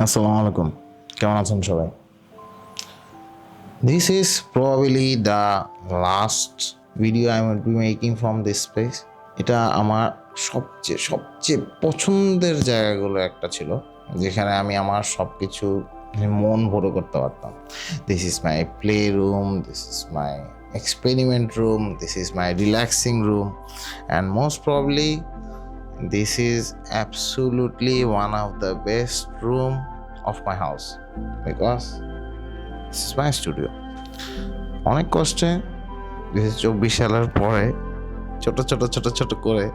আসসালামু আলাইকুম, কেমন আছেন সবাই? This is probably the last video I will be making from this place. এটা আমার সবচেয়ে পছন্দের জায়গাগুলো একটা ছিল, যেখানে আমি আমার সব কিছু মন ভরে করতে পারতাম। This is my play room, this is my experiment room, this is my relaxing room, and most probably this is absolutely one of the best room of my house because this is my studio. অনেক কষ্টে 2024 সালের পরে ছোট করে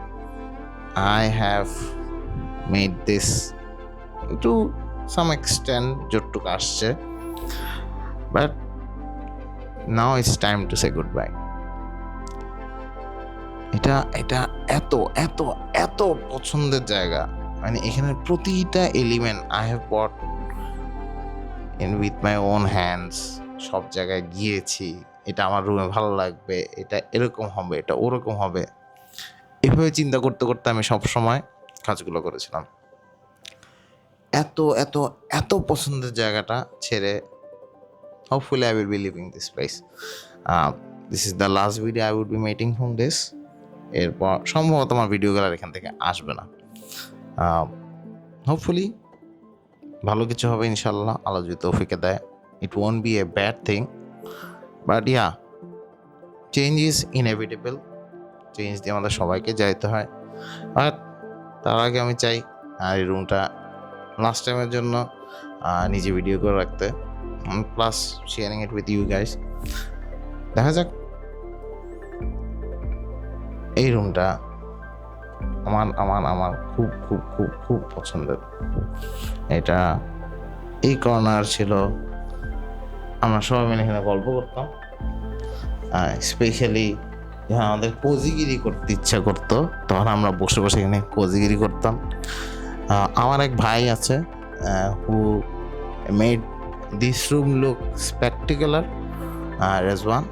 I have made this to some extent যতটুক আসছে, but now it's time to say goodbye. এটা এটা এত এত এত পছন্দের জায়গা, মানে এখানের প্রতিটা element I have bought in with my own hands. সব জায়গায় গিয়েছি, এটা আমার রুমে ভালো লাগবে, এটা এরকম হবে, এটা ওরকম হবে, এভাবে চিন্তা করতে করতে আমি সব সময় কাজগুলো করেছিলাম। এত এত এত পছন্দের জায়গাটা ছেড়ে hopefully I will be leaving this place. This is the last video I would be making from this. এরপর সম্ভবত আমার ভিডিওগুলো এখান থেকে আসবে না। হোপফুলি ভালো কিছু হবে ইনশাল্লাহ, আল্লাহ যদি তৌফিকে দেয়। ইট won't B a bad thing, but yeah, change is inevitable. Change দিয়ে আমাদের সবাইকে যাইতে হয়, বাট তার আগে আমি চাই এই রুমটা লাস্ট টাইমের জন্য নিজে ভিডিও করে রাখতে, plus sharing it with you guys. দেখা যাক। এই রুমটা আমার আমার আমার খুব খুব খুব খুব পছন্দের। এটা এই কর্নার ছিল, আমরা সবাই মিলে এখানে গল্প করতাম, স্পেশালি যখন আমাদের কোজিগিরি করতে ইচ্ছা করতো তখন আমরা বসে বসে এখানে কোজিগিরি করতাম। আমার এক ভাই আছে who made this room look spectacular, Rezwan.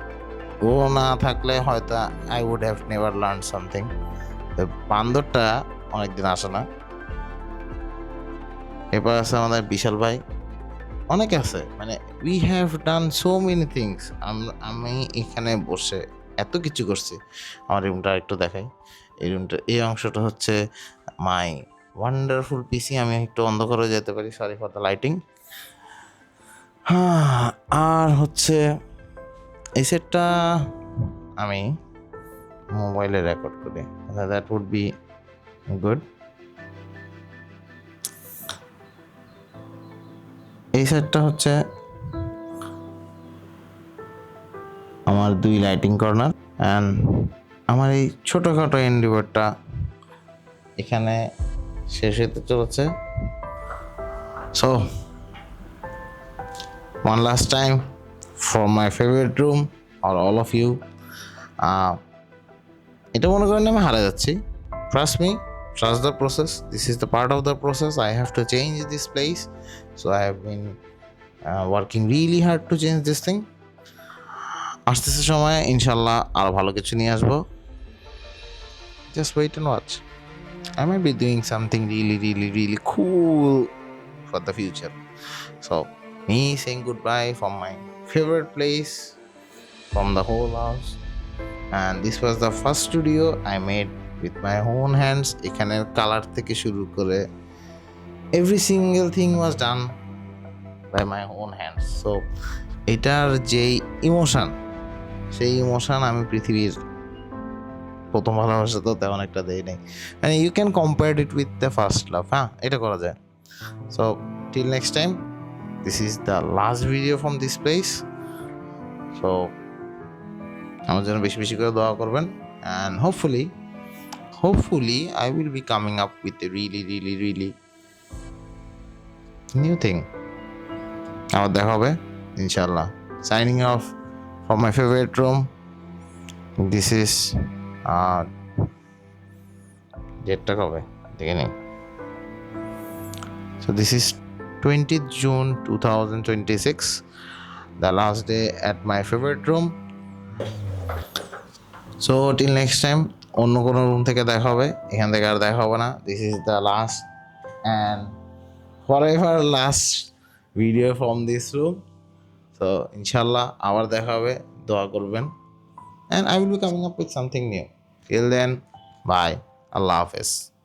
ও না থাকলে হয়তো I would have never learn something. বান্দরটা অনেকদিন আসে না। এরপর আছে আমাদের বিশাল ভাই, অনেকে আছে, মানে we have done so many things. আমি এখানে বসে এত কিছু করছি। আমার রুমটা একটু দেখাই। এই রুমটা, এই অংশটা হচ্ছে মাই ওয়ান্ডারফুল পিসি। আমি একটু অন্ধকার হয়ে যেতে পারি, সরি ফর দ্য লাইটিং। হ্যাঁ, আর হচ্ছে এই সেটটা আমি মোবাইলে রেকর্ড করি, দ্যাট উড বি গুড। এই সেটটা হচ্ছে আমার 2 লাইটিং কর্নার, অ্যান্ড আমার এই ছোটোখাটো এন্ডিভারটা এখানে শেষ হতে চলেছে। So one last time for my favorite room or all of you, এটা মনে করেন আমি হারা যাচ্ছি। Trust me, trust the process. This is the part of the process. I have to change this place, so I have been working really hard to change this thing. আসতেছে সময় ইনশাল্লাহ আরো ভালো কিছু নিয়ে আসবো। Just wait and watch. I might be doing something really cool for the future. So me saying goodbye from my favorite place, from the whole house, and this was the first studio I made with my own hands. এখানের colour থেকে শুরু করে every single thing was done by my own hands. So এটার যেই emotion, সেই emotion আমি পৃথিবীর প্রথম ভালোবাসা তো তেমন একটা দেই নাই, মানে you can compare it with the first love. হ্যাঁ, এটা করা যায়। So till next time, this is the last video from this place. So আমার জন্য বেশি বেশি করে দোয়া করবেন, and hopefully I will be coming up with a really new thing. আবার দেখা হবে ইনশাল্লাহ। Signing off from my favourite room. This is ডেটটা কবে দেখে নিই। So this is 20th June 2026, the last day at my favorite room. So till next time, অন্য কোনো রুম থেকে দেখা হবে, এখান থেকে আর দেখা হবে না। This is the last, and forever last video from this room. So inshallah আবার দেখা হবে, দোয়া করবেন, and I will be coming up with something new. Till then, bye. Allah Hafiz.